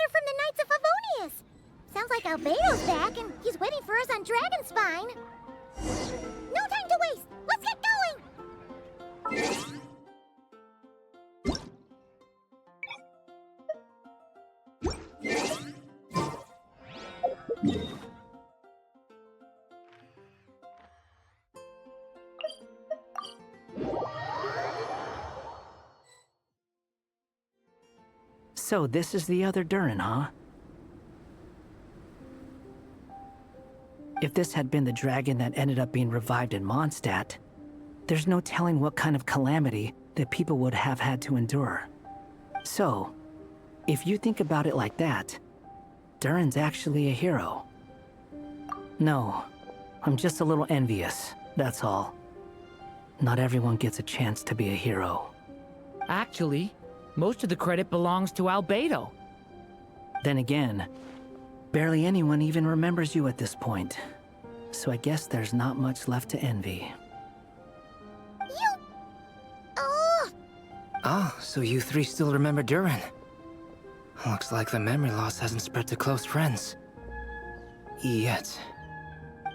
letter from the Knights of Favonius. Sounds like Albedo's back, and he's waiting for us on Dragonspine. No time to waste! Let's get going! So this is the other Durin, huh? If this had been the dragon that ended up being revived in Mondstadt, there's no telling what kind of calamity that people would have had to endure. So, if you think about it like that, Durin's actually a hero. No, I'm just a little envious, that's all. Not everyone gets a chance to be a hero. Actually, most of the credit belongs to Albedo. Then again, barely anyone even remembers you at this point. So I guess there's not much left to envy. You... Oh! Ah, so you three still remember Durin. Looks like the memory loss hasn't spread to close friends. Yet.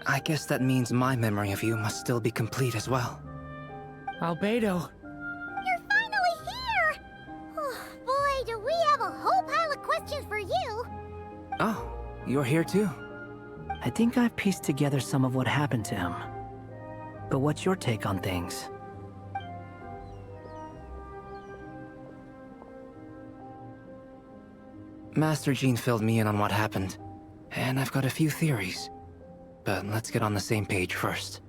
I guess that means my memory of you must still be complete as well. Albedo. You're finally here! Oh, boy, do we have a whole pile of questions for you! Oh, you're here too? I think I've pieced together some of what happened to him. But what's your take on things? Master Jean filled me in on what happened, and I've got a few theories. But let's get on the same page first.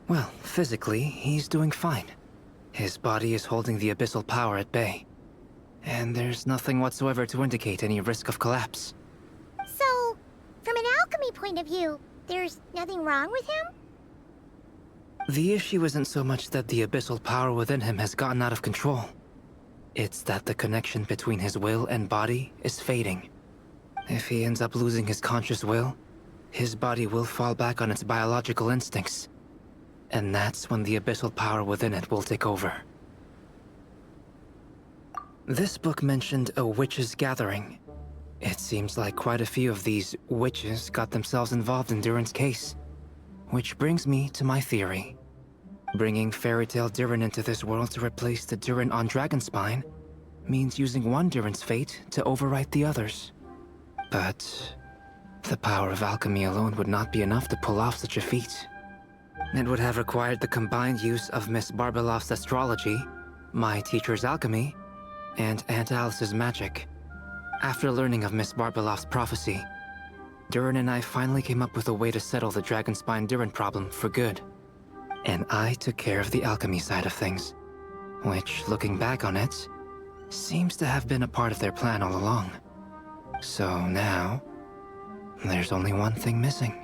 Well, physically, he's doing fine. His body is holding the abyssal power at bay. And there's nothing whatsoever to indicate any risk of collapse. So, from an alchemy point of view, there's nothing wrong with him? The issue isn't so much that the abyssal power within him has gotten out of control. It's that the connection between his will and body is fading. If he ends up losing his conscious will, his body will fall back on its biological instincts. And that's when the abyssal power within it will take over. This book mentioned a witches' gathering. It seems like quite a few of these witches got themselves involved in Durin's case. Which brings me to my theory. Bringing fairy tale Durin into this world to replace the Durin on Dragonspine means using one Durin's fate to overwrite the others. But the power of alchemy alone would not be enough to pull off such a feat. It would have required the combined use of Miss Barbeloff's astrology, my teacher's alchemy, and Aunt Alice's magic. After learning of Miss Barbeloff's prophecy, Durin and I finally came up with a way to settle the Dragonspine Durin problem for good. And I took care of the alchemy side of things, which, looking back on it, seems to have been a part of their plan all along. So now, there's only one thing missing.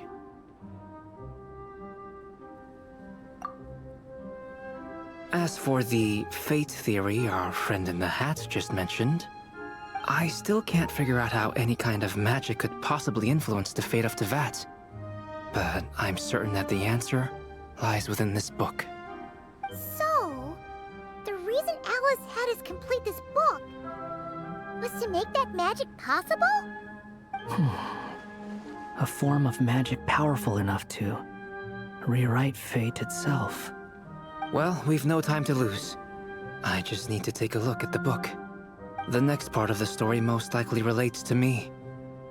As for the fate theory our friend in the hat just mentioned, I still can't figure out how any kind of magic could possibly influence the fate of Tevat. But I'm certain that the answer lies within this book. So, the reason Alice had us complete this book was to make that magic possible? A form of magic powerful enough to rewrite fate itself. Well, we've no time to lose. I just need to take a look at the book. The next part of the story most likely relates to me.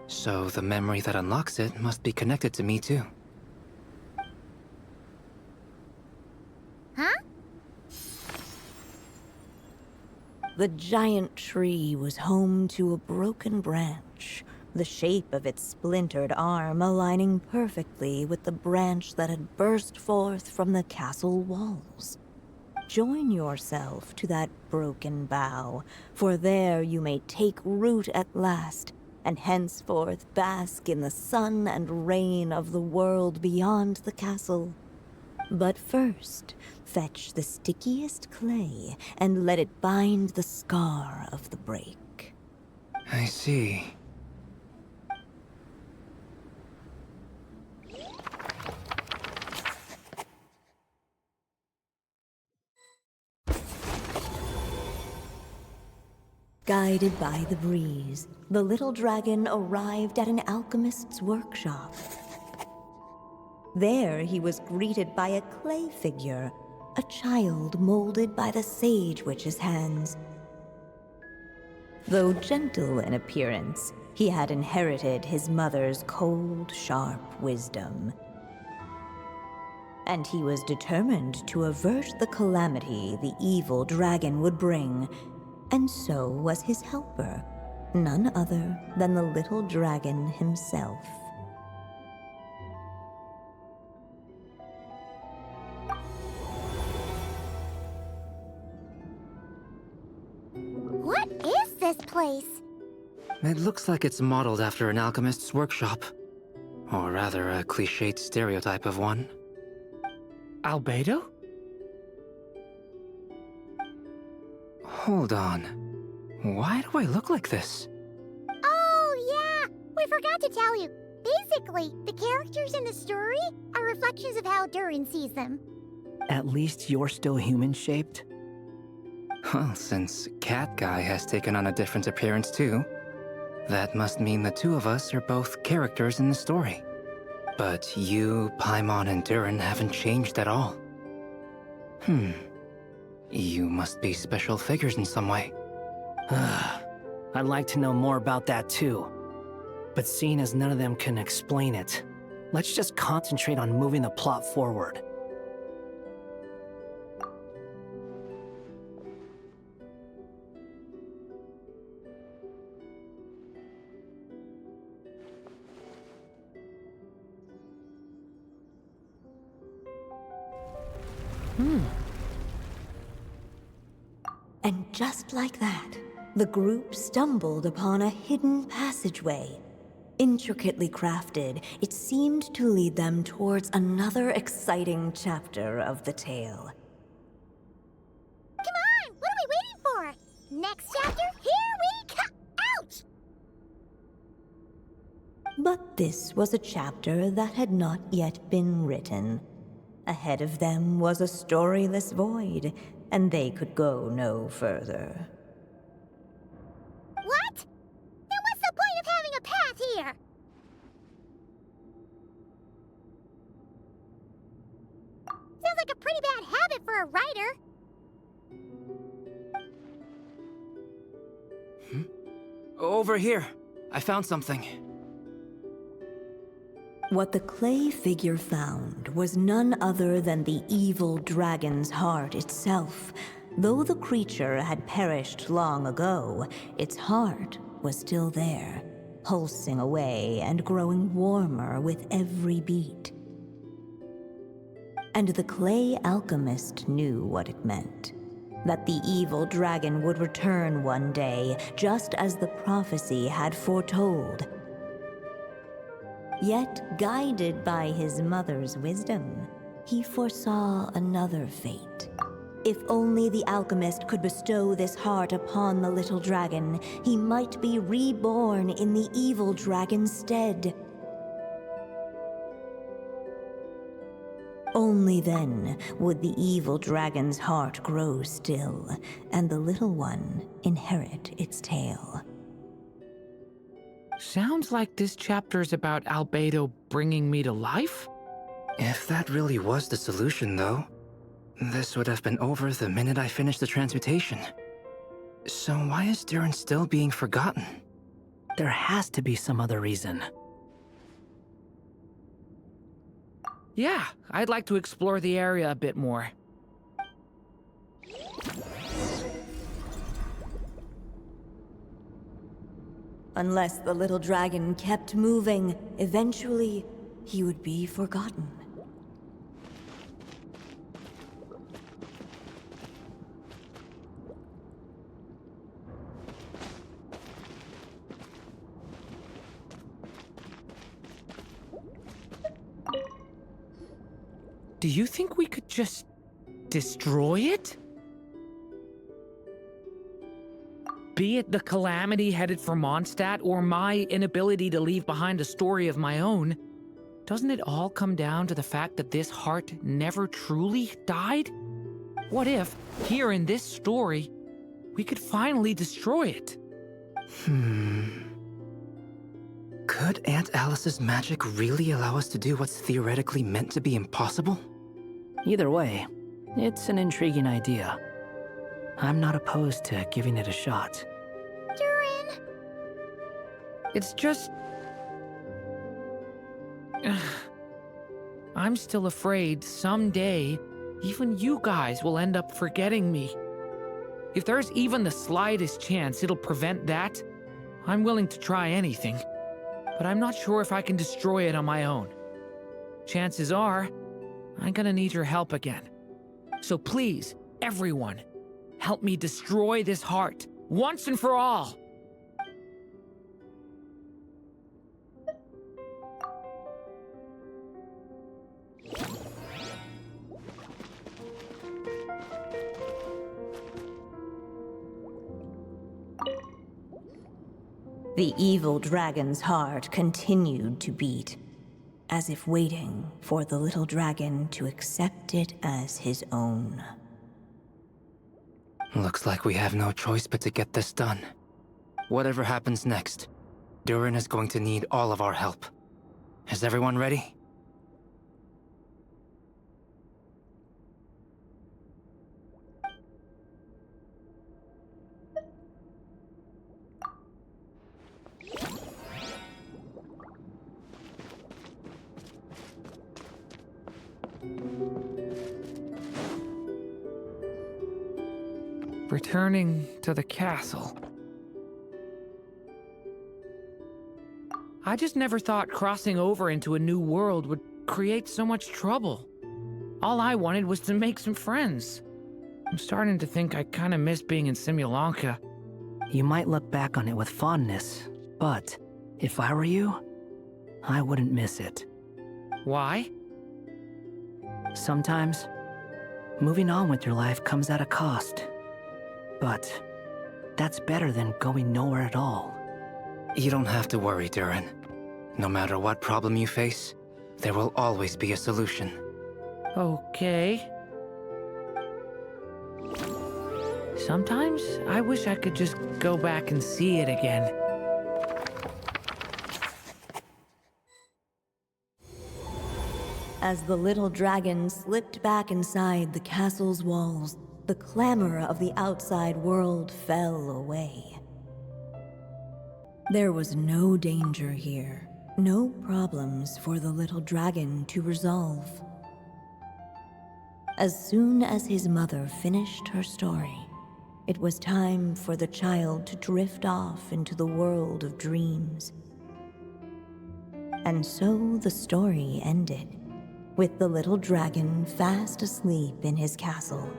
So the memory that unlocks it must be connected to me too. Huh? The giant tree was home to a broken branch, the shape of its splintered arm aligning perfectly with the branch that had burst forth from the castle walls. Join yourself to that broken bough, for there you may take root at last, and henceforth bask in the sun and rain of the world beyond the castle. But first, fetch the stickiest clay and let it bind the scar of the break. I see. Guided by the breeze, the little dragon arrived at an alchemist's workshop. There he was greeted by a clay figure, a child molded by the sage witch's hands. Though gentle in appearance, he had inherited his mother's cold, sharp wisdom. And he was determined to avert the calamity the evil dragon would bring, and so was his helper, none other than the little dragon himself. What is this place? It looks like it's modeled after an alchemist's workshop. Or rather, a cliched stereotype of one. Albedo? Hold on. Why do I look like this? Oh, yeah! We forgot to tell you. Basically, the characters in the story are reflections of how Durin sees them. At least you're still human-shaped? Well, since Cat Guy has taken on a different appearance too, that must mean the two of us are both characters in the story. But you, Paimon, and Durin haven't changed at all. You must be special figures in some way. I'd like to know more about that too. But seeing as none of them can explain it, let's just concentrate on moving the plot forward. And just like that, the group stumbled upon a hidden passageway. Intricately crafted, it seemed to lead them towards another exciting chapter of the tale. Come on! What are we waiting for? Next chapter, here we come! Ouch! But this was a chapter that had not yet been written. Ahead of them was a storyless void, and they could go no further. What? Then what's the point of having a path here? Sounds like a pretty bad habit for a writer. Over here. I found something. What the clay figure found was none other than the evil dragon's heart itself. Though the creature had perished long ago, its heart was still there, pulsing away and growing warmer with every beat. And the clay alchemist knew what it meant. That the evil dragon would return one day, just as the prophecy had foretold. Yet, guided by his mother's wisdom, he foresaw another fate. If only the alchemist could bestow this heart upon the little dragon, he might be reborn in the evil dragon's stead. Only then would the evil dragon's heart grow still, and the little one inherit its tale. Sounds like this chapter's about Albedo bringing me to life? If that really was the solution, though, this would have been over the minute I finished the transmutation. So why is Durin still being forgotten? There has to be some other reason. Yeah, I'd like to explore the area a bit more. Unless the little dragon kept moving, eventually he would be forgotten. Do you think we could just destroy it? Be it the calamity headed for Mondstadt or my inability to leave behind a story of my own, doesn't it all come down to the fact that this heart never truly died? What if, here in this story, we could finally destroy it? Could Aunt Alice's magic really allow us to do what's theoretically meant to be impossible? Either way, it's an intriguing idea. I'm not opposed to giving it a shot. Durin! It's just... I'm still afraid someday, even you guys will end up forgetting me. If there's even the slightest chance it'll prevent that, I'm willing to try anything. But I'm not sure if I can destroy it on my own. Chances are, I'm gonna need your help again. So please, everyone, help me destroy this heart, once and for all! The evil dragon's heart continued to beat, as if waiting for the little dragon to accept it as his own. Looks like we have no choice but to get this done. Whatever happens next, Durin is going to need all of our help. Is everyone ready? Returning to the castle. I just never thought crossing over into a new world would create so much trouble. All I wanted was to make some friends. I'm starting to think I kinda miss being in Simulanka. You might look back on it with fondness, but if I were you, I wouldn't miss it. Why? Sometimes, moving on with your life comes at a cost. But that's better than going nowhere at all. You don't have to worry, Durin. No matter what problem you face, there will always be a solution. Okay. Sometimes I wish I could just go back and see it again. As the little dragon slipped back inside the castle's walls, the clamor of the outside world fell away. There was no danger here, no problems for the little dragon to resolve. As soon as his mother finished her story, it was time for the child to drift off into the world of dreams. And so the story ended, with the little dragon fast asleep in his castle,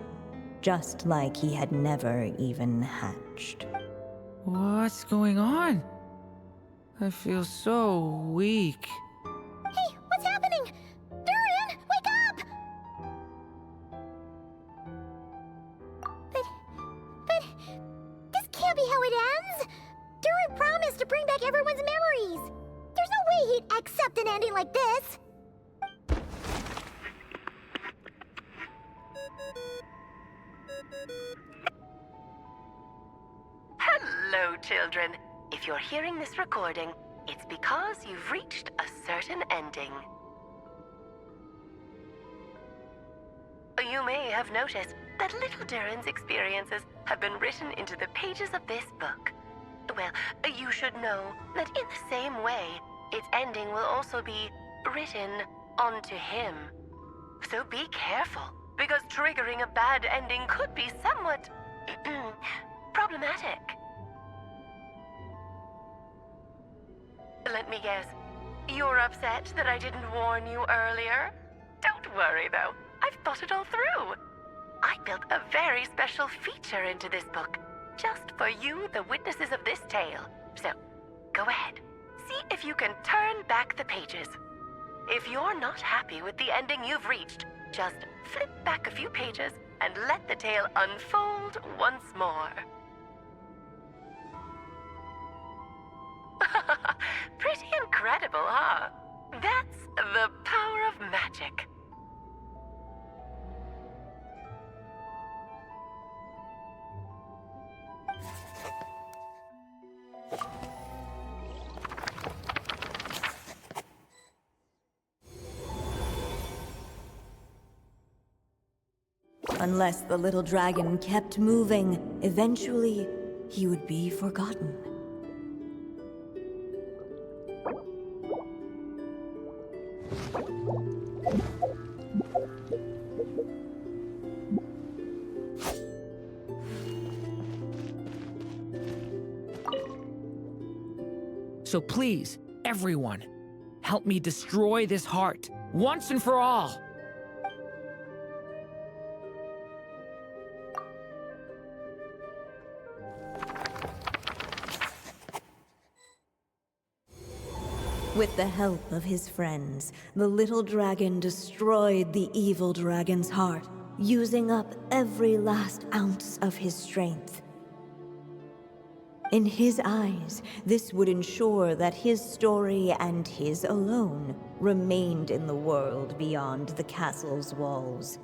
just like he had never even hatched. What's going on? I feel so weak. Hey, what's happening? Durin, wake up! But, this can't be how it ends. Durin promised to bring back everyone's memories. There's no way he'd accept an ending like this. Hello, children. If you're hearing this recording, it's because you've reached a certain ending. You may have noticed that little Durin's experiences have been written into the pages of this book. Well, you should know that in the same way, its ending will also be written onto him. So be careful, because triggering a bad ending could be somewhat problematic. Let me guess, you're upset that I didn't warn you earlier? Don't worry though, I've thought it all through. I built a very special feature into this book, just for you, the witnesses of this tale. So, go ahead, see if you can turn back the pages. If you're not happy with the ending you've reached, just flip back a few pages and let the tale unfold once more. Pretty incredible, huh? That's the power of magic. Unless the little dragon kept moving, eventually he would be forgotten. So please, everyone, help me destroy this heart, once and for all. With the help of his friends, the little dragon destroyed the evil dragon's heart, using up every last ounce of his strength. In his eyes, this would ensure that his story and his alone remained in the world beyond the castle's walls.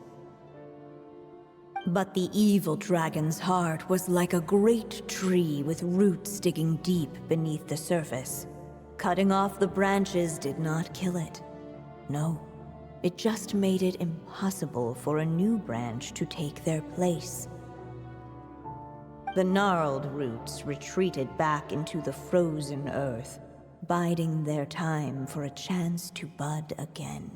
But the evil dragon's heart was like a great tree with roots digging deep beneath the surface. Cutting off the branches did not kill it. No, it just made it impossible for a new branch to take their place. The gnarled roots retreated back into the frozen earth, biding their time for a chance to bud again.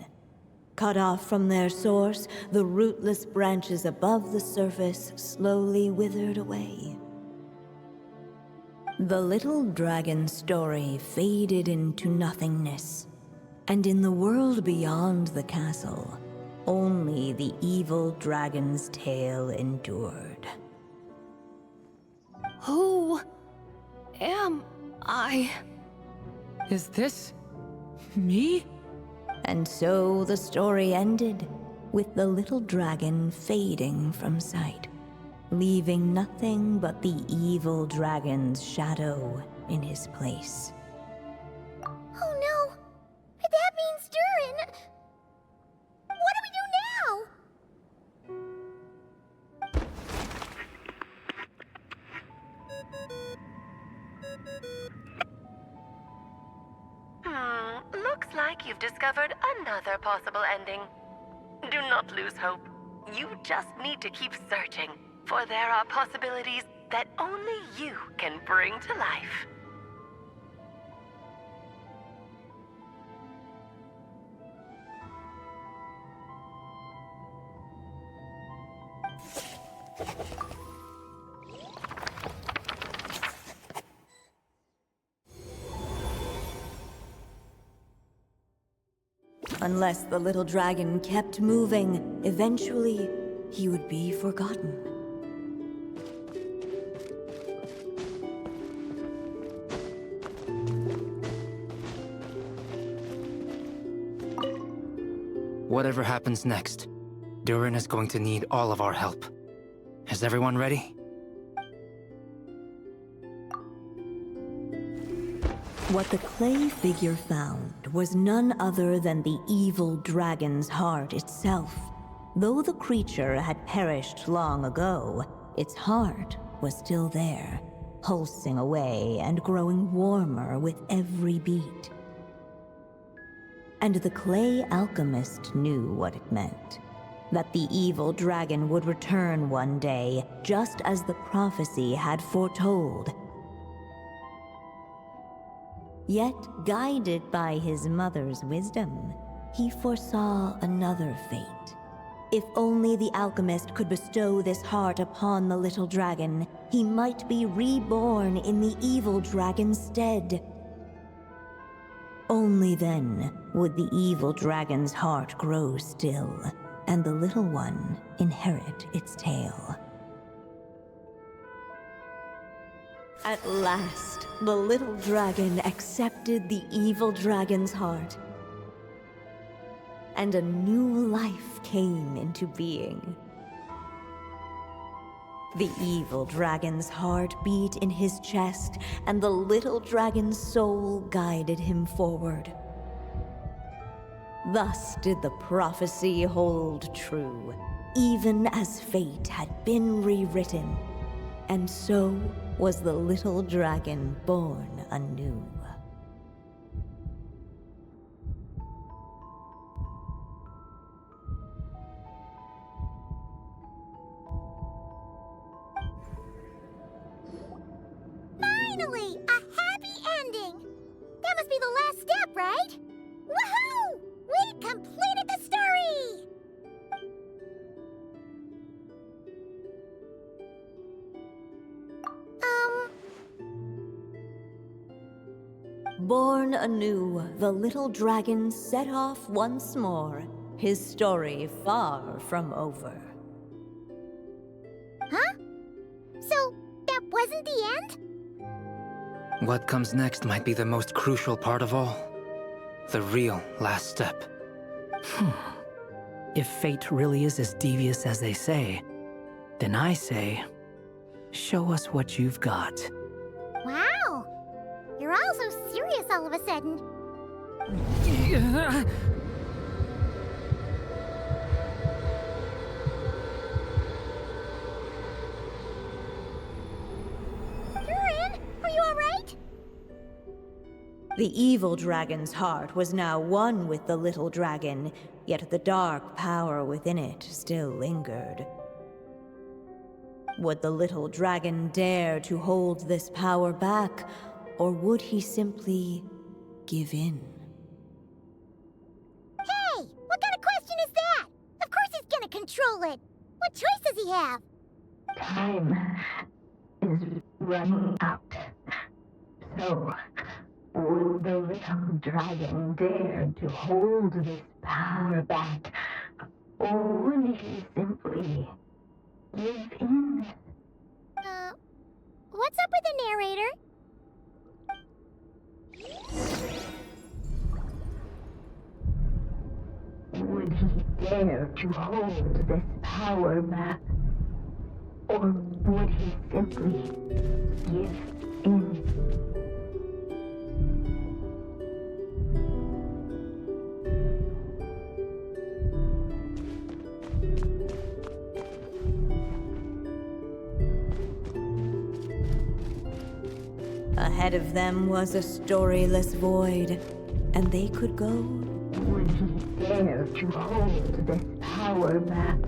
Cut off from their source, the rootless branches above the surface slowly withered away. The little dragon's story faded into nothingness, and in the world beyond the castle, only the evil dragon's tale endured. Who am I? Is this me? And so the story ended, with the little dragon fading from sight, leaving nothing but the evil dragon's shadow in his place. Oh no! That means Durin! What do we do now? Looks like you've discovered another possible ending. Do not lose hope. You just need to keep searching, for there are possibilities that only you can bring to life. Unless the little dragon kept moving, eventually he would be forgotten. Whatever happens next, Durin is going to need all of our help. Is everyone ready? What the clay figure found was none other than the evil dragon's heart itself. Though the creature had perished long ago, its heart was still there, pulsing away and growing warmer with every beat. And the clay alchemist knew what it meant. That the evil dragon would return one day, just as the prophecy had foretold. Yet, guided by his mother's wisdom, he foresaw another fate. If only the alchemist could bestow this heart upon the little dragon, he might be reborn in the evil dragon's stead. Only then would the evil dragon's heart grow still, and the little one inherit its tale. At last, the little dragon accepted the evil dragon's heart, and a new life came into being. The evil dragon's heart beat in his chest, and the little dragon's soul guided him forward. Thus did the prophecy hold true, even as fate had been rewritten, and so was the little dragon born anew. Finally! A happy ending! That must be the last step, right? Woohoo! We completed the story! Born anew, the little dragon set off once more, his story far from over. Huh? So, that wasn't the end? What comes next might be the most crucial part of all. The real last step. If fate really is as devious as they say, then I say, show us what you've got. Wow! You're all so serious all of a sudden. Durin, are you alright? The evil dragon's heart was now one with the little dragon, yet the dark power within it still lingered. Would the little dragon dare to hold this power back, or would he simply give in? Hey! What kind of question is that? Of course he's gonna control it! What choice does he have? Time is running out. So, would the little dragon dare to hold this power back? Or would he simply give in? What's up with the narrator? Would he dare to hold this power back? Or would he simply give in? Ahead of them was a storyless void, and they could go. Would he dare to hold this power back?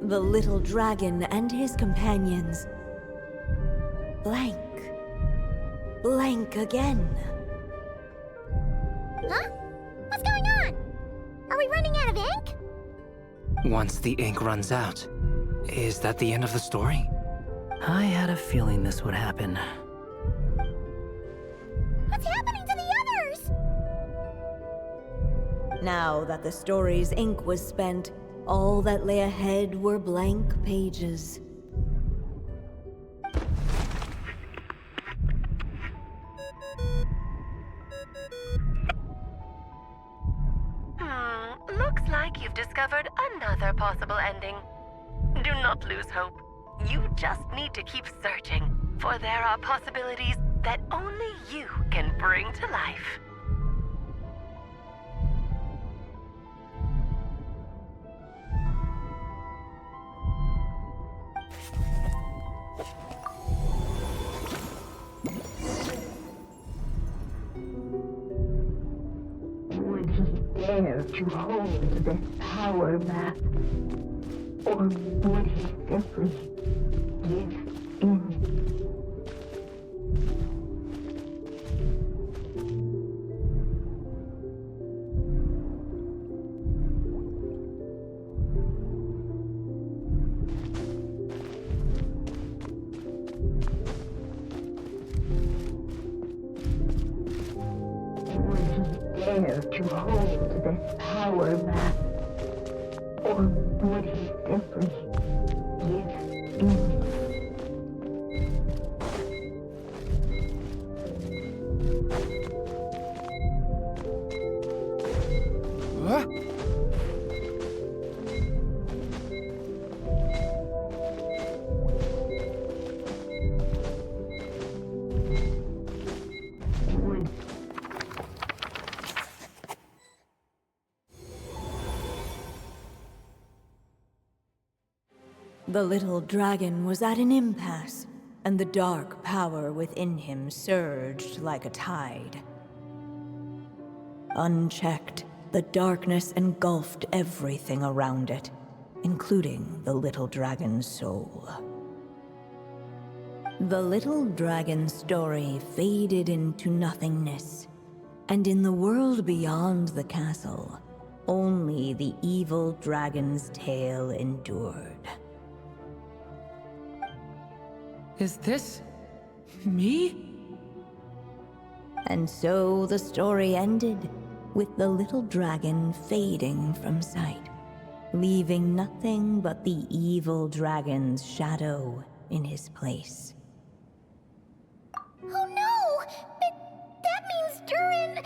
The little dragon and his companions. Blank. Blank again. Huh? What's going on? Are we running out of ink? Once the ink runs out, is that the end of the story? I had a feeling this would happen. What's happening to the others? Now that the story's ink was spent, all that lay ahead were blank pages. Looks like you've discovered another possible ending. Do not lose hope. You just need to keep searching, for there are possibilities that only you can bring to life. Would he dare to hold this power back? Or would he simply give in? Would he dare to hold this power back? Or would he simply give in? Would The little dragon was at an impasse, and the dark power within him surged like a tide. Unchecked, the darkness engulfed everything around it, including the little dragon's soul. The little dragon story faded into nothingness, and in the world beyond the castle, only the evil dragon's tale endured. Is this me? And so the story ended, with the little dragon fading from sight, leaving nothing but the evil dragon's shadow in his place. Oh no! That means Durin...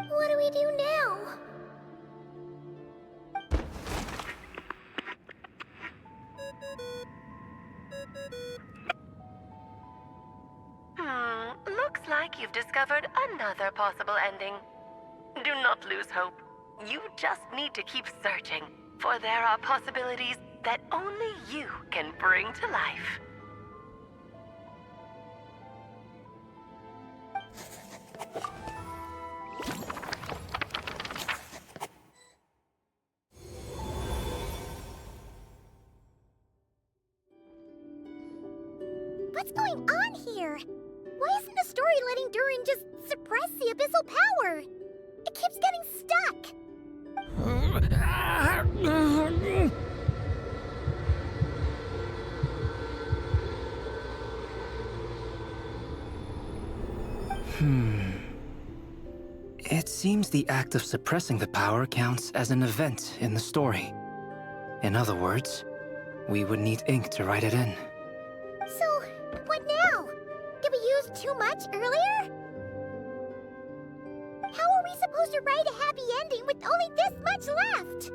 What do we do now? Looks like you've discovered another possible ending. Do not lose hope. You just need to keep searching, for there are possibilities that only you can bring to life. What's going on here? Why isn't the story letting Durin just suppress the abyssal power? It keeps getting stuck. It seems the act of suppressing the power counts as an event in the story. In other words, we would need ink to write it in. So, what now? Did we use too much earlier? How are we supposed to write a happy ending with only this much left?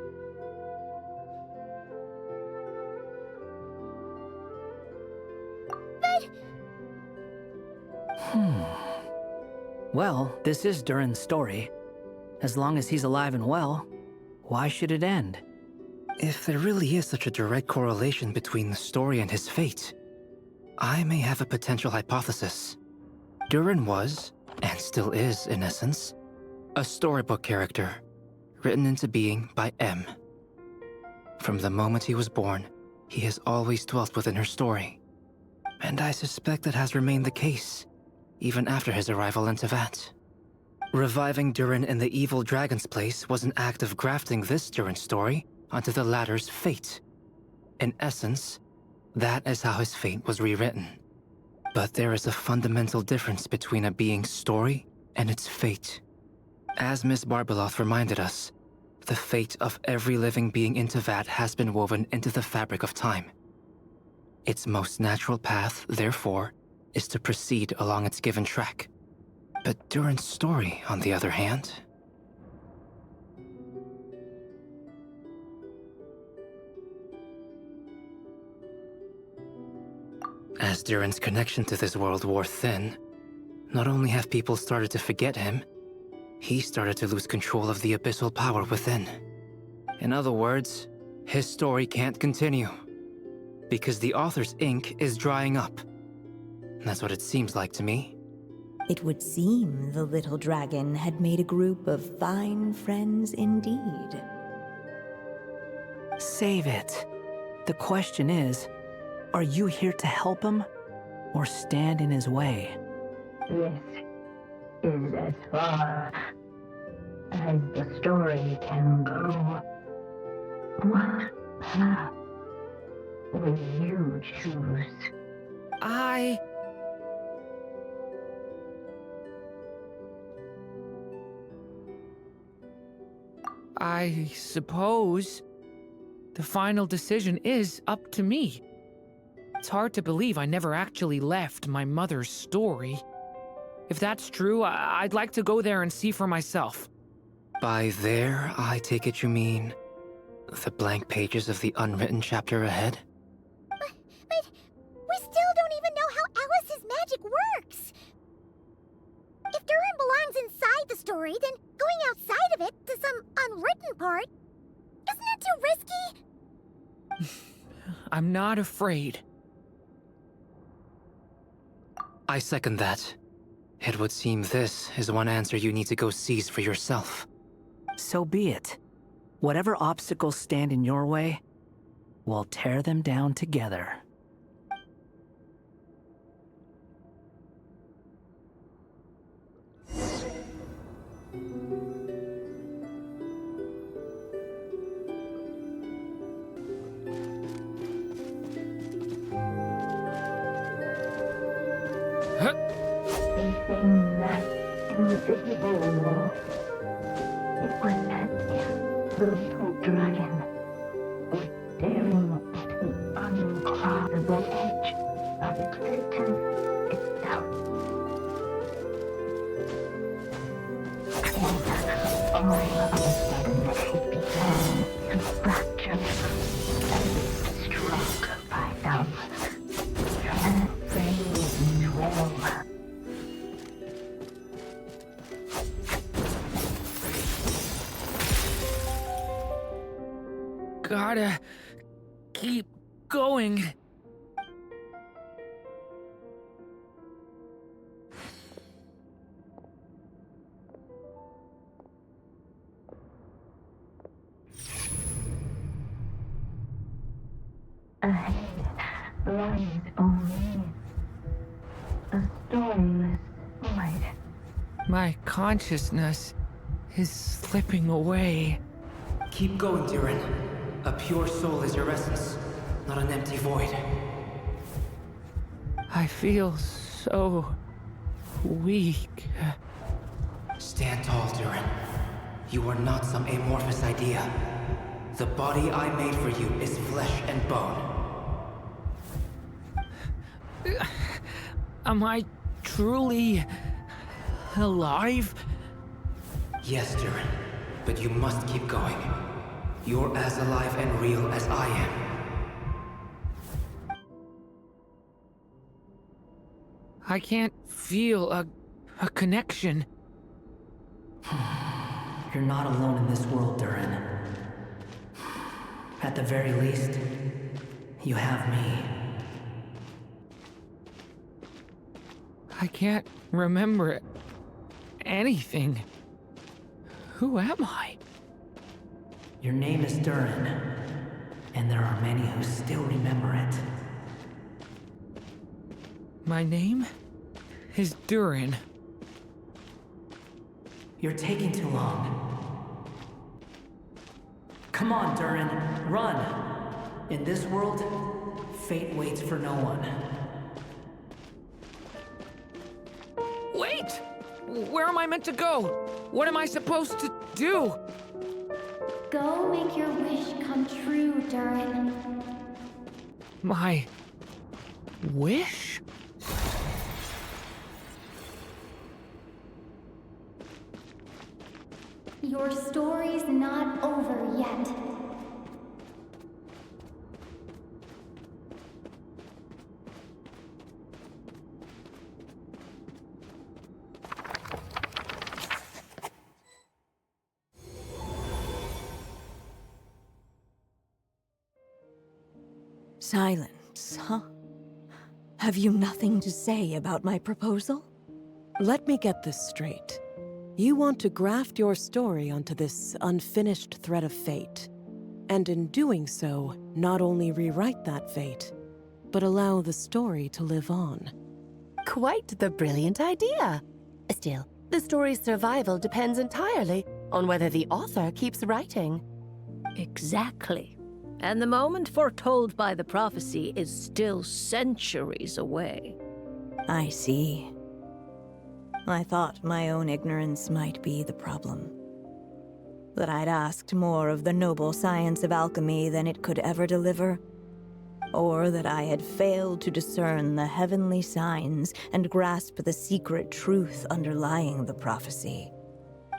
But... Well, this is Durin's story. As long as he's alive and well, why should it end? If there really is such a direct correlation between the story and his fate, I may have a potential hypothesis. Durin was, and still is in essence, a storybook character, written into being by M. From the moment he was born, he has always dwelt within her story. And I suspect that has remained the case, even after his arrival in Teyvat. Reviving Durin in the evil dragon's place was an act of grafting this Durin story onto the latter's fate. In essence, that is how his fate was rewritten. But there is a fundamental difference between a being's story and its fate. As Miss Barbeloth reminded us, the fate of every living being in Teyvat has been woven into the fabric of time. Its most natural path, therefore, is to proceed along its given track. But Durin's story, on the other hand... As Durin's connection to this world wore thin, not only have people started to forget him, he started to lose control of the abyssal power within. In other words, his story can't continue, because the author's ink is drying up. That's what it seems like to me. It would seem the little dragon had made a group of fine friends indeed. Save it. The question is, are you here to help him, or stand in his way? This is as far as the story can go. What path will you choose? I suppose the final decision is up to me. It's hard to believe I never actually left my mother's story. If that's true, I'd like to go there and see for myself. By there, I take it you mean the blank pages of the unwritten chapter ahead? But we still don't even know how Alice's magic works. If Durin belongs inside the story, then going outside of it to some unwritten part, isn't it too risky? I'm not afraid. I second that. It would seem this is one answer you need to go seize for yourself. So be it. Whatever obstacles stand in your way, we'll tear them down together. Facing that invisible wall. It was as if the little dragon was staring at the uncrossable edge of existence itself. And all of a sudden, it began to fracture as if struck by some strange will. Gotta keep going. Ahead lies only a stormless void. My consciousness is slipping away. Keep going, Durin. A pure soul is your essence, not an empty void. I feel so weak. Stand tall, Durin. You are not some amorphous idea. The body I made for you is flesh and bone. Am I truly alive? Yes, Durin, but you must keep going. You're as alive and real as I am. I can't feel a connection. You're not alone in this world, Durin. At the very least, you have me. I can't remember anything. Who am I? Your name is Durin, and there are many who still remember it. My name is Durin. You're taking too long. Come on, Durin, run! In this world, fate waits for no one. Wait! Where am I meant to go? What am I supposed to do? Go make your wish come true, Durin. My wish? Your story's not over yet. Silence, huh? Have you nothing to say about my proposal? Let me get this straight. You want to graft your story onto this unfinished thread of fate, and in doing so, not only rewrite that fate, but allow the story to live on. Quite the brilliant idea. Still, the story's survival depends entirely on whether the author keeps writing. Exactly. And the moment foretold by the prophecy is still centuries away. I see. I thought my own ignorance might be the problem. That I'd asked more of the noble science of alchemy than it could ever deliver. Or that I had failed to discern the heavenly signs and grasp the secret truth underlying the prophecy.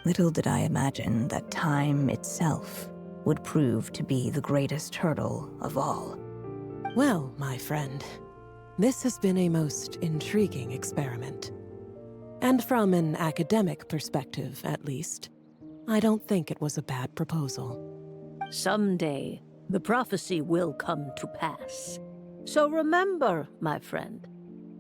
Little did I imagine that time itself would prove to be the greatest hurdle of all. Well, my friend, this has been a most intriguing experiment. And from an academic perspective, at least, I don't think it was a bad proposal. Someday, the prophecy will come to pass. So remember, my friend,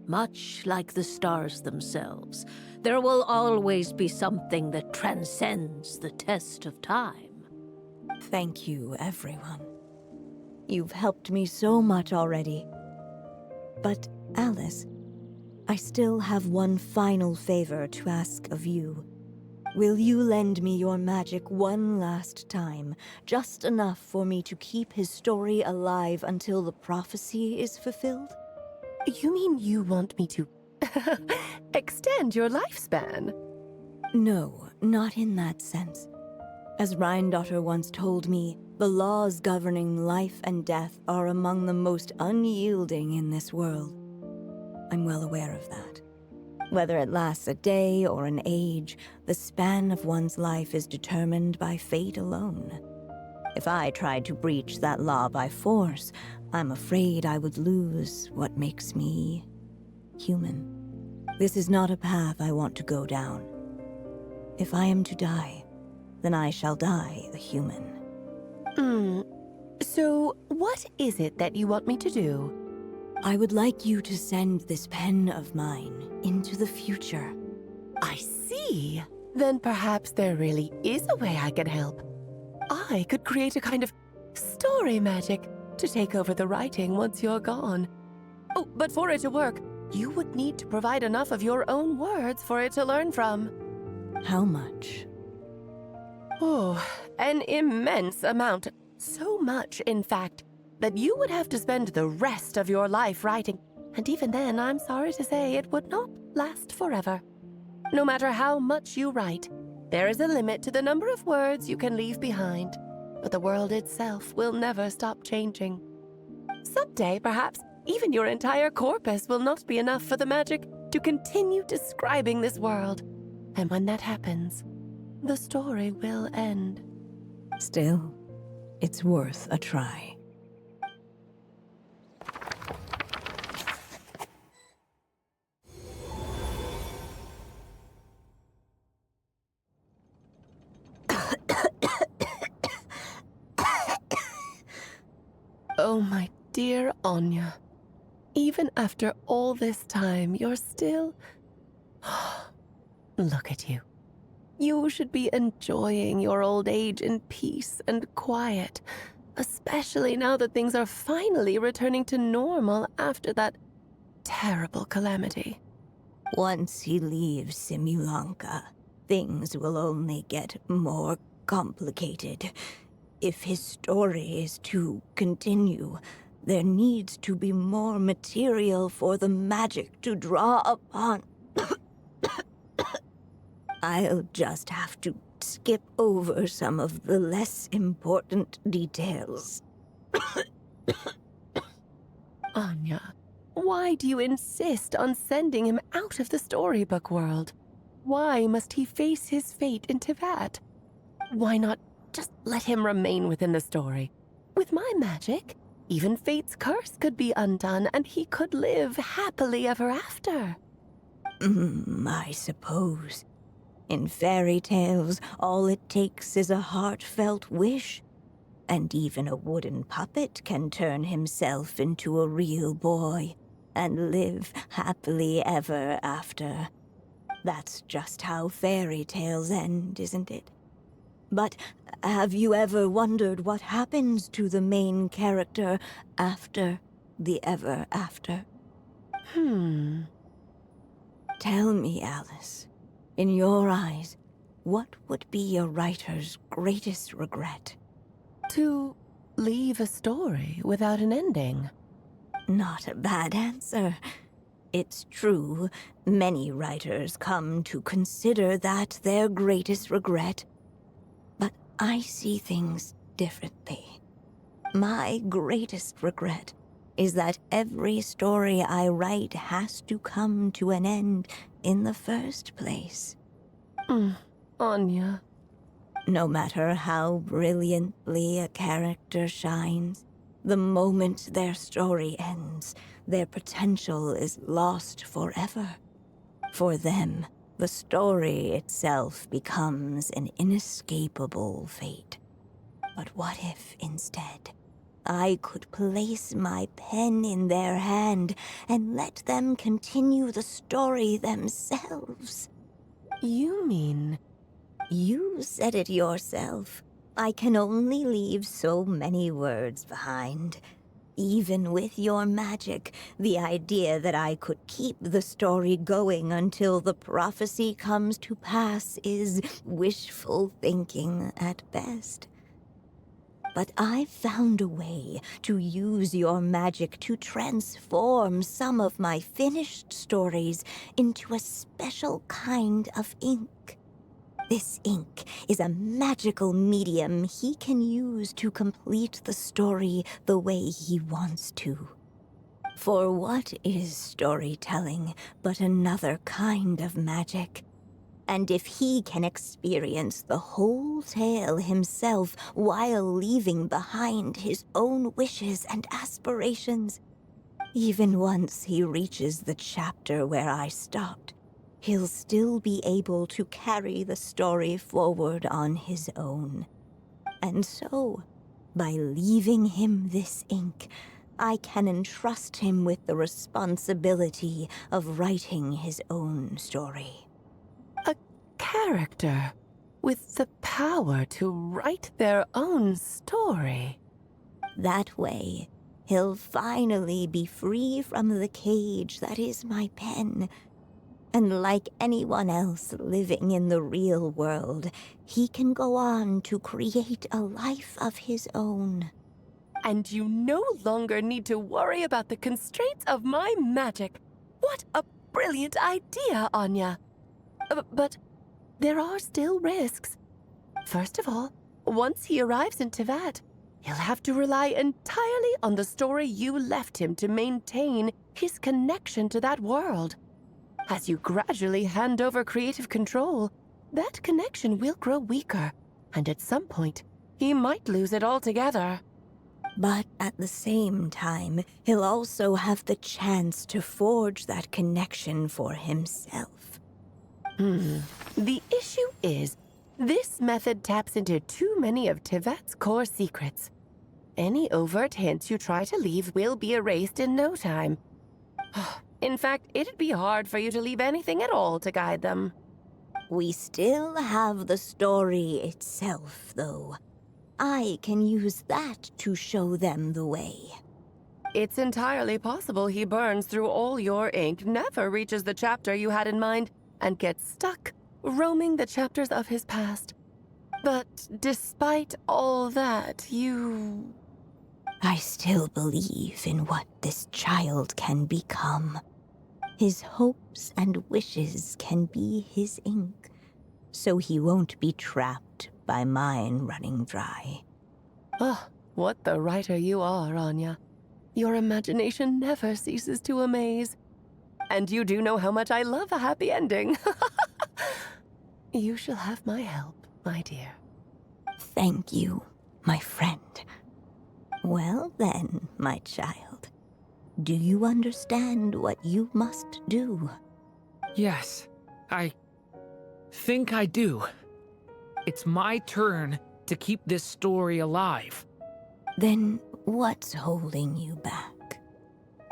much like the stars themselves, there will always be something that transcends the test of time. Thank you, everyone. You've helped me so much already. But, Alice, I still have one final favor to ask of you. Will you lend me your magic one last time, just enough for me to keep his story alive until the prophecy is fulfilled? You mean you want me to extend your lifespan. No, not in that sense. As Rheindotter once told me, the laws governing life and death are among the most unyielding in this world. I'm well aware of that. Whether it lasts a day or an age, the span of one's life is determined by fate alone. If I tried to breach that law by force, I'm afraid I would lose what makes me human. This is not a path I want to go down. If I am to die, then I shall die a human. So what is it that you want me to do? I would like you to send this pen of mine into the future. I see. Then perhaps there really is a way I can help. I could create a kind of story magic to take over the writing once you're gone. Oh, but for it to work, you would need to provide enough of your own words for it to learn from. How much? Oh, an immense amount. So much, in fact, that you would have to spend the rest of your life writing. And even then, I'm sorry to say, it would not last forever. No matter how much you write, there is a limit to the number of words you can leave behind. But the world itself will never stop changing. Someday, perhaps, even your entire corpus will not be enough for the magic to continue describing this world. And when that happens, the story will end. Still, it's worth a try. Oh, my dear Anya. Even after all this time, you're still... Look at you. You should be enjoying your old age in peace and quiet, especially now that things are finally returning to normal after that terrible calamity. Once he leaves Simulanka, things will only get more complicated. If his story is to continue, there needs to be more material for the magic to draw upon. I'll just have to skip over some of the less important details. Anya, why do you insist on sending him out of the storybook world? Why must he face his fate into that? Why not just let him remain within the story? With my magic, even fate's curse could be undone and he could live happily ever after. I suppose. In fairy tales, all it takes is a heartfelt wish. And even a wooden puppet can turn himself into a real boy and live happily ever after. That's just how fairy tales end, isn't it? But have you ever wondered what happens to the main character after the ever after? Tell me, Alice. In your eyes, what would be a writer's greatest regret? To leave a story without an ending. Not a bad answer. It's true, many writers come to consider that their greatest regret. But I see things differently. My greatest regret is that every story I write has to come to an end in the first place. Anya. No matter how brilliantly a character shines, the moment their story ends, their potential is lost forever. For them, the story itself becomes an inescapable fate. But what if, instead, I could place my pen in their hand and let them continue the story themselves? You mean... You said it yourself. I can only leave so many words behind. Even with your magic, the idea that I could keep the story going until the prophecy comes to pass is wishful thinking at best. But I've found a way to use your magic to transform some of my finished stories into a special kind of ink. This ink is a magical medium he can use to complete the story the way he wants to. For what is storytelling but another kind of magic? And if he can experience the whole tale himself while leaving behind his own wishes and aspirations, even once he reaches the chapter where I stopped, he'll still be able to carry the story forward on his own. And so, by leaving him this ink, I can entrust him with the responsibility of writing his own story. A character with the power to write their own story. That way, he'll finally be free from the cage that is my pen. And like anyone else living in the real world, he can go on to create a life of his own. And you no longer need to worry about the constraints of my magic. What a brilliant idea, Anya. But there are still risks. First of all, once he arrives in Teyvat, he'll have to rely entirely on the story you left him to maintain his connection to that world. As you gradually hand over creative control, that connection will grow weaker, and at some point, he might lose it altogether. But at the same time, he'll also have the chance to forge that connection for himself. The issue is, this method taps into too many of Teyvat's core secrets. Any overt hints you try to leave will be erased in no time. In fact, it'd be hard for you to leave anything at all to guide them. We still have the story itself, though. I can use that to show them the way. It's entirely possible he burns through all your ink, never reaches the chapter you had in mind, and gets stuck, roaming the chapters of his past. But despite all that, I still believe in what this child can become. His hopes and wishes can be his ink, so he won't be trapped by mine running dry. Oh, what the writer you are, Anya. Your imagination never ceases to amaze. And you do know how much I love a happy ending. You shall have my help, my dear. Thank you, my friend. Well then, my child. Do you understand what you must do? Yes, I think I do. It's my turn to keep this story alive. Then what's holding you back?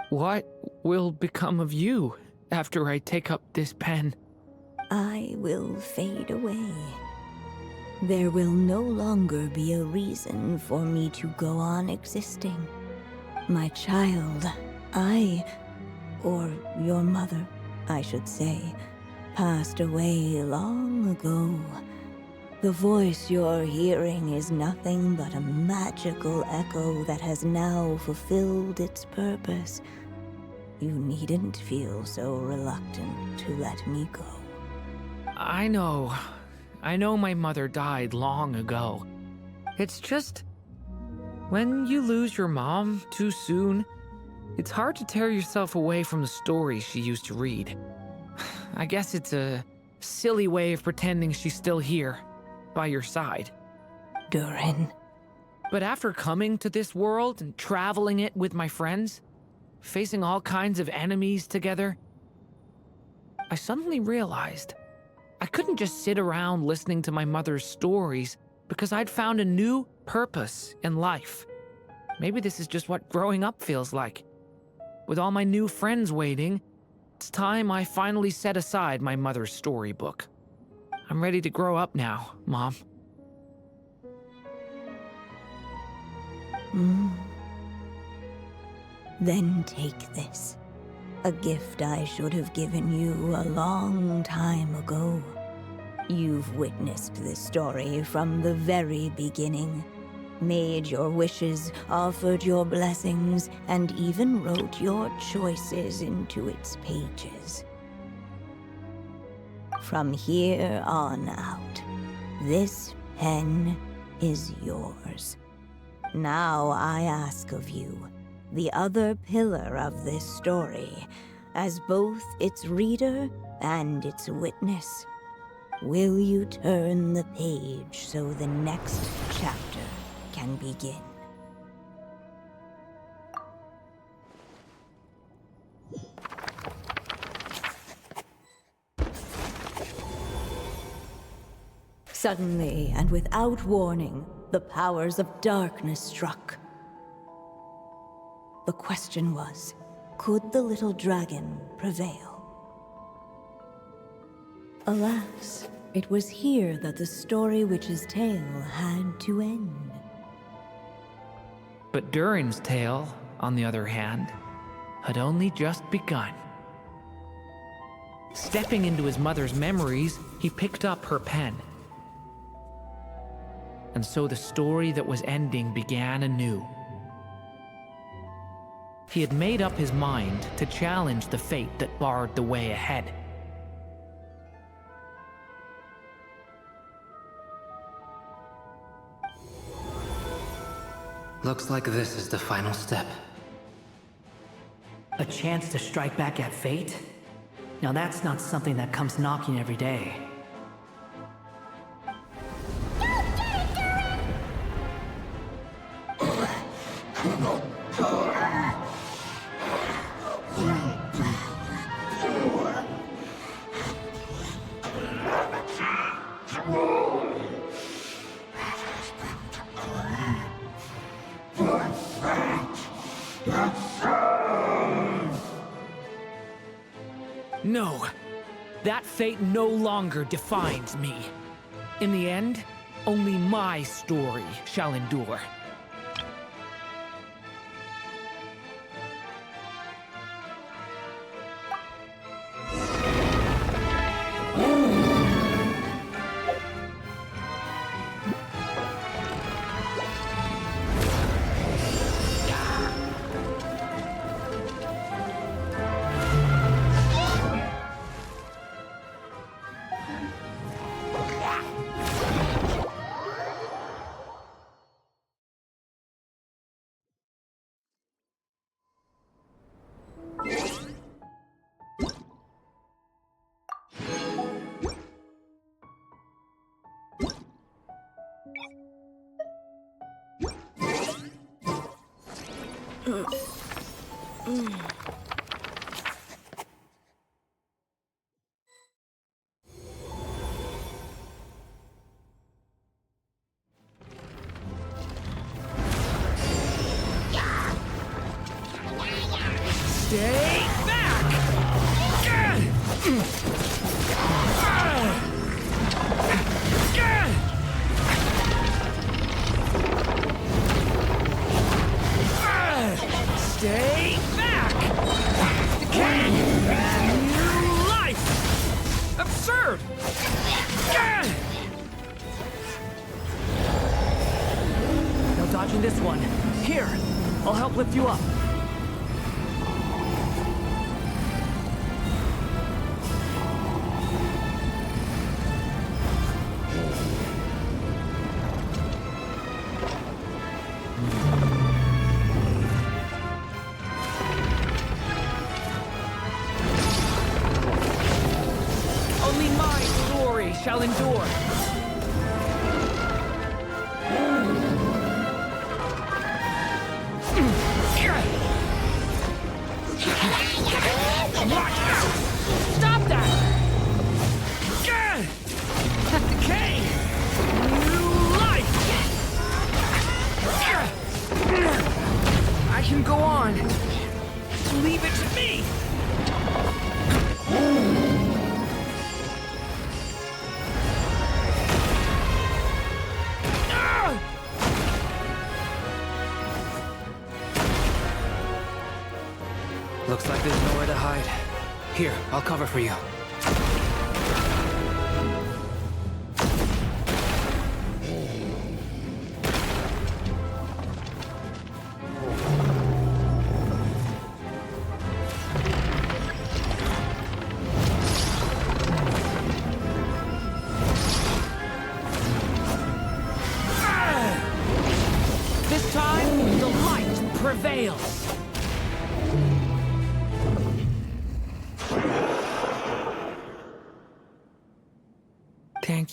What will become of you after I take up this pen? I will fade away. There will no longer be a reason for me to go on existing. My child, or your mother, I should say, passed away long ago. The voice you're hearing is nothing but a magical echo that has now fulfilled its purpose. You needn't feel so reluctant to let me go. I know my mother died long ago. It's just, when you lose your mom too soon, it's hard to tear yourself away from the stories she used to read. I guess it's a silly way of pretending she's still here, by your side. Durin. But after coming to this world and traveling it with my friends, facing all kinds of enemies together, I suddenly realized I couldn't just sit around listening to my mother's stories because I'd found a new purpose in life. Maybe this is just what growing up feels like. With all my new friends waiting, it's time I finally set aside my mother's storybook. I'm ready to grow up now, Mom. Then take this. A gift I should have given you a long time ago. You've witnessed this story from the very beginning. made your wishes, offered your blessings, and even wrote your choices into its pages. From here on out, this pen is yours. Now I ask of you, the other pillar of this story, as both its reader and its witness, will you turn the page so the next chapter can begin? Suddenly, and without warning, the powers of darkness struck. The question was, could the little dragon prevail? Alas, it was here that the story witch's tale had to end. But Durin's tale, on the other hand, had only just begun. Stepping into his mother's memories, he picked up her pen. And so the story that was ending began anew. He had made up his mind to challenge the fate that barred the way ahead. Looks like this is the final step. A chance to strike back at fate? Now that's not something that comes knocking every day. No, that fate no longer defines me. In the end, only my story shall endure. Stay back! Stay back! Decay! New life! Absurd! No dodging this one. Here, I'll help lift you up. Only my story shall endure. Watch out! Stop that! Decay! New life! I can go on. Leave it to me! Looks like there's nowhere to hide. Here, I'll cover for you.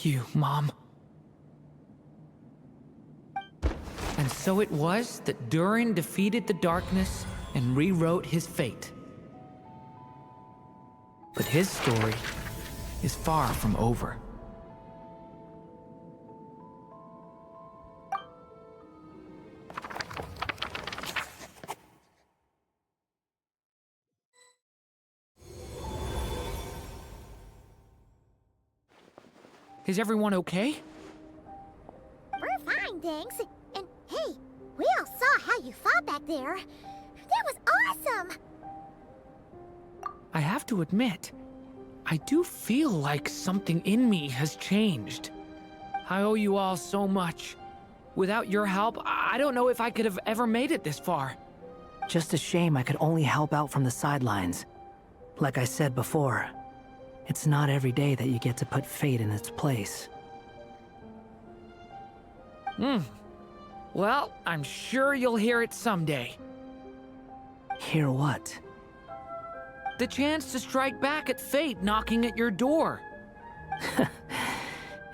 Thank you, Mom. And so it was that Durin defeated the darkness and rewrote his fate. But his story is far from over. Is everyone okay? We're fine, thanks. And hey, we all saw how you fought back there. That was awesome! I have to admit, I do feel like something in me has changed. I owe you all so much. Without your help, I don't know if I could have ever made it this far. Just a shame I could only help out from the sidelines. Like I said before, it's not every day that you get to put fate in its place. Well, I'm sure you'll hear it someday. Hear what? The chance to strike back at fate knocking at your door.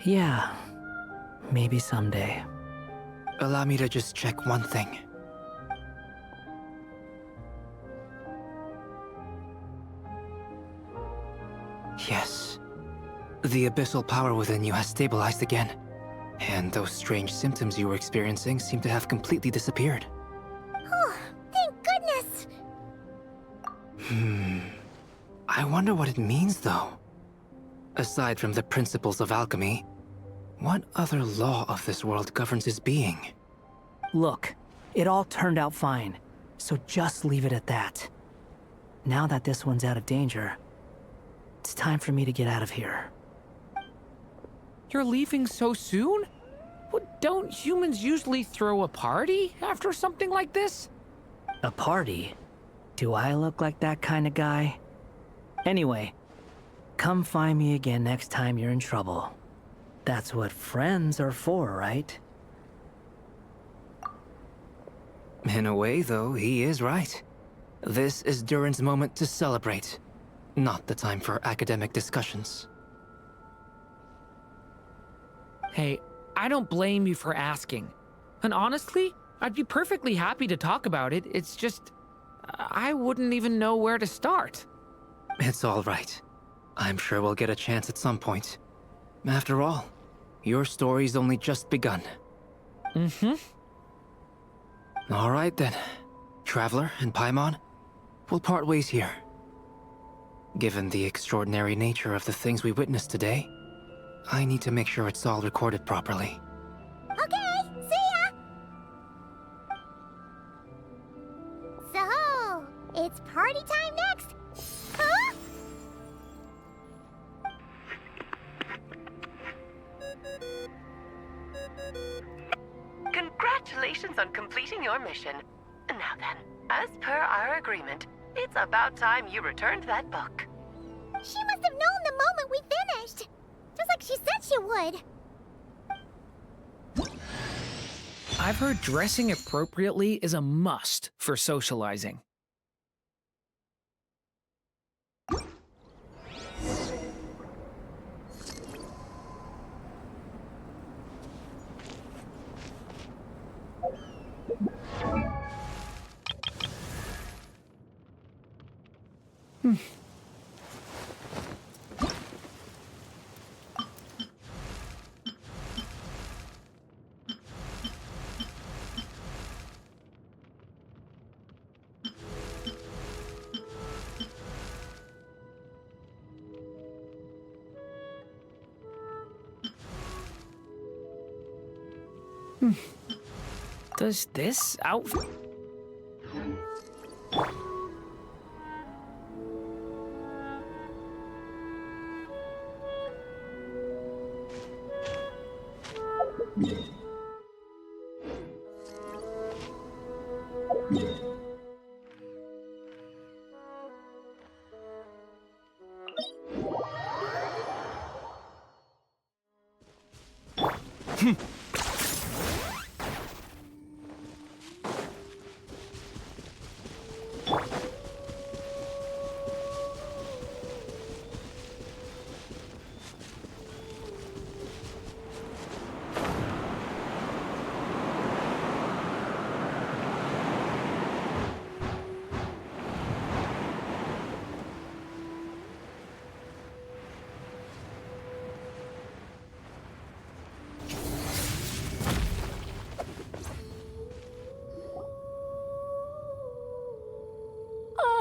Yeah, maybe someday. Allow me to just check one thing. Yes. The abyssal power within you has stabilized again. And those strange symptoms you were experiencing seem to have completely disappeared. Oh, thank goodness! I wonder what it means, though. Aside from the principles of alchemy, what other law of this world governs his being? Look, it all turned out fine, so just leave it at that. Now that this one's out of danger, it's time for me to get out of here. You're leaving so soon? What, don't humans usually throw a party after something like this? A party? Do I look like that kind of guy? Anyway, come find me again next time you're in trouble. That's what friends are for, right? In a way, though, he is right. This is Durin's moment to celebrate, not the time for academic discussions. Hey, I don't blame you for asking. And honestly, I'd be perfectly happy to talk about it. It's just, I wouldn't even know where to start. It's all right. I'm sure we'll get a chance at some point. After all, your story's only just begun. All right then. Traveler and Paimon, we'll part ways here. Given the extraordinary nature of the things we witnessed today, I need to make sure it's all recorded properly. Okay, see ya! So, it's party time next! Huh? Congratulations on completing your mission. Now then, as per our agreement, it's about time you returned that book. She must have known the moment we finished! Just like she said she would! I've heard dressing appropriately is a must for socializing. Does this outfit...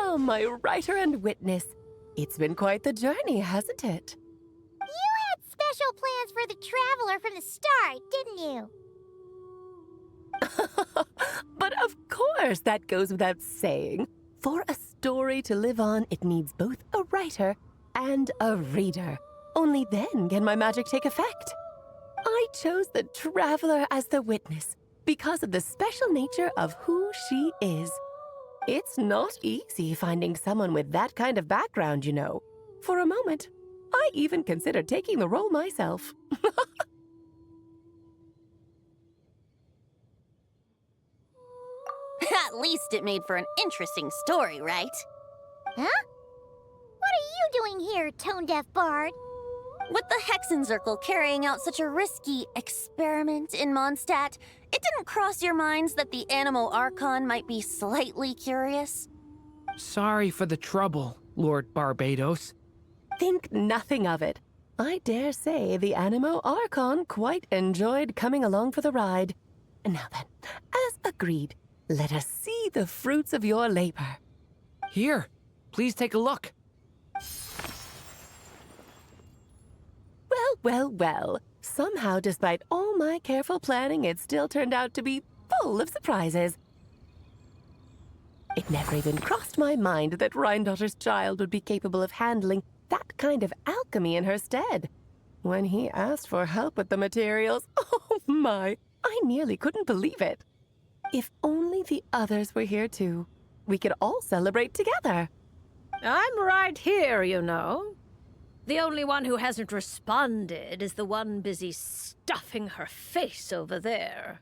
Welcome, my writer and witness. It's been quite the journey, hasn't it? You had special plans for the traveler from the start, didn't you? But of course, that goes without saying. For a story to live on, it needs both a writer and a reader. Only then can my magic take effect. I chose the traveler as the witness because of the special nature of who she is. It's not easy finding someone with that kind of background, you know. For a moment, I even considered taking the role myself. At least it made for an interesting story, right? Huh? What are you doing here, tone-deaf bard? With the Hexencircle carrying out such a risky experiment in Mondstadt, it didn't cross your minds that the Animo Archon might be slightly curious? Sorry for the trouble, Lord Barbados. Think nothing of it. I dare say the Animo Archon quite enjoyed coming along for the ride. Now then, as agreed, let us see the fruits of your labor. Here, please take a look. Well, well, well. Somehow, despite all my careful planning, it still turned out to be full of surprises. It never even crossed my mind that Rhindotter's child would be capable of handling that kind of alchemy in her stead. When he asked for help with the materials, oh my, I nearly couldn't believe it. If only the others were here too, we could all celebrate together. I'm right here, you know. The only one who hasn't responded is the one busy stuffing her face over there.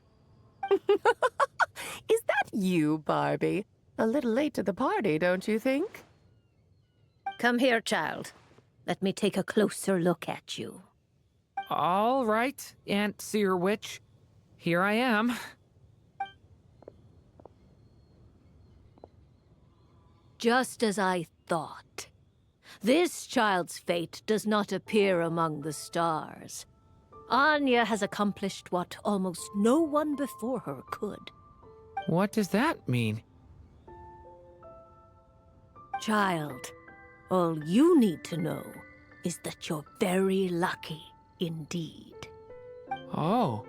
Is that you, Barbie? A little late to the party, don't you think? Come here, child. Let me take a closer look at you. All right, Aunt Seer Witch. Here I am. Just as I thought. This child's fate does not appear among the stars. Anya has accomplished what almost no one before her could. What does that mean? Child, all you need to know is that you're very lucky indeed. Oh.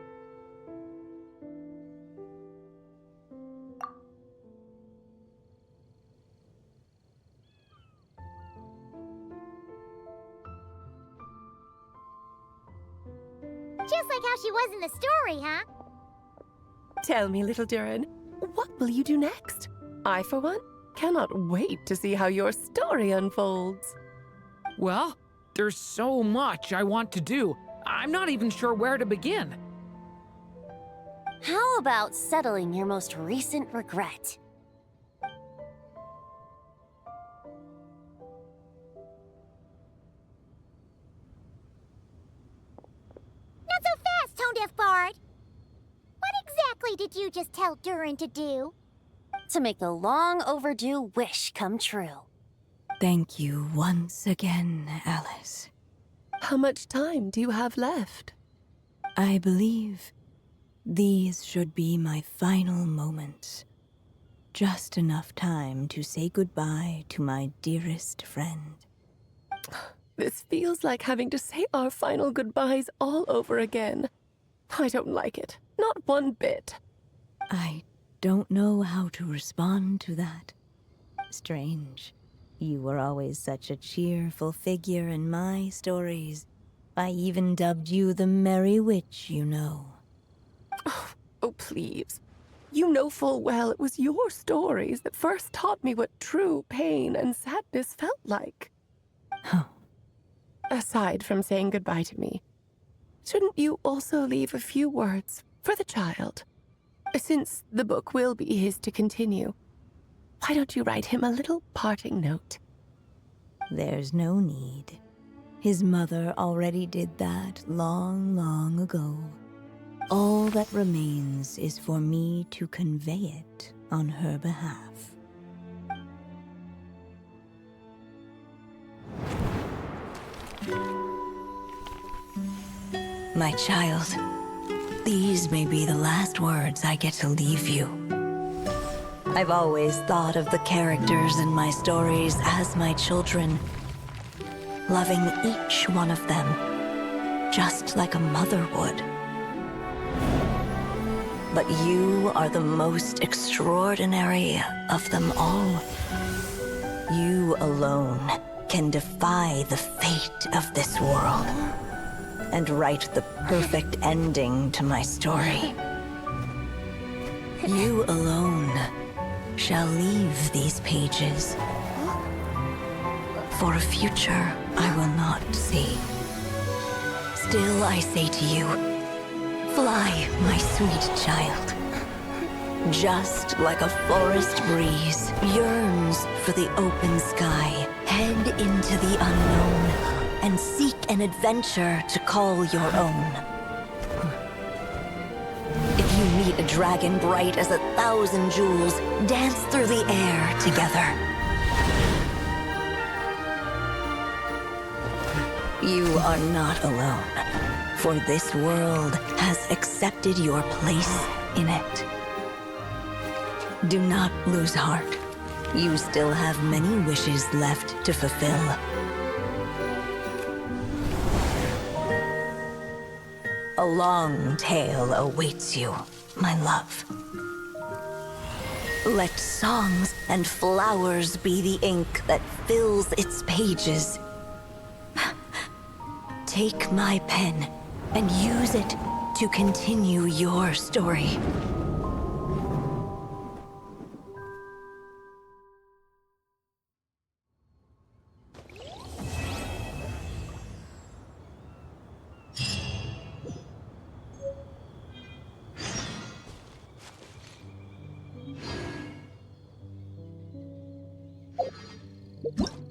Just like how she was in the story, huh? Tell me, little Durin, what will you do next? I, for one, cannot wait to see how your story unfolds. Well, there's so much I want to do. I'm not even sure where to begin. How about settling your most recent regret? Not so fast, tone-deaf bard. What exactly did you just tell Durin to do? To make a long overdue wish come true. Thank you once again, Alice. How much time do you have left? I believe these should be my final moments. Just enough time to say goodbye to my dearest friend. This feels like having to say our final goodbyes all over again. I don't like it. Not one bit. I don't know how to respond to that. Strange. You were always such a cheerful figure in my stories. I even dubbed you the Merry Witch, you know. Oh, please. You know full well it was your stories that first taught me what true pain and sadness felt like. Oh. Aside from saying goodbye to me, shouldn't you also leave a few words for the child? Since the book will be his to continue, why don't you write him a little parting note? There's no need. His mother already did that long, long ago. All that remains is for me to convey it on her behalf. My child, these may be the last words I get to leave you. I've always thought of the characters in my stories as my children, loving each one of them, just like a mother would. But you are the most extraordinary of them all. You alone can defy the fate of this world and write the perfect ending to my story. You alone shall leave these pages for a future I will not see. Still I say to you, fly, my sweet child. Just like a forest breeze yearns for the open sky, head into the unknown and seek an adventure to call your own. If you meet a dragon bright as 1,000 jewels, dance through the air together. You are not alone, for this world has accepted your place in it. Do not lose heart. You still have many wishes left to fulfill. A long tale awaits you, my love. Let songs and flowers be the ink that fills its pages. Take my pen and use it to continue your story. What?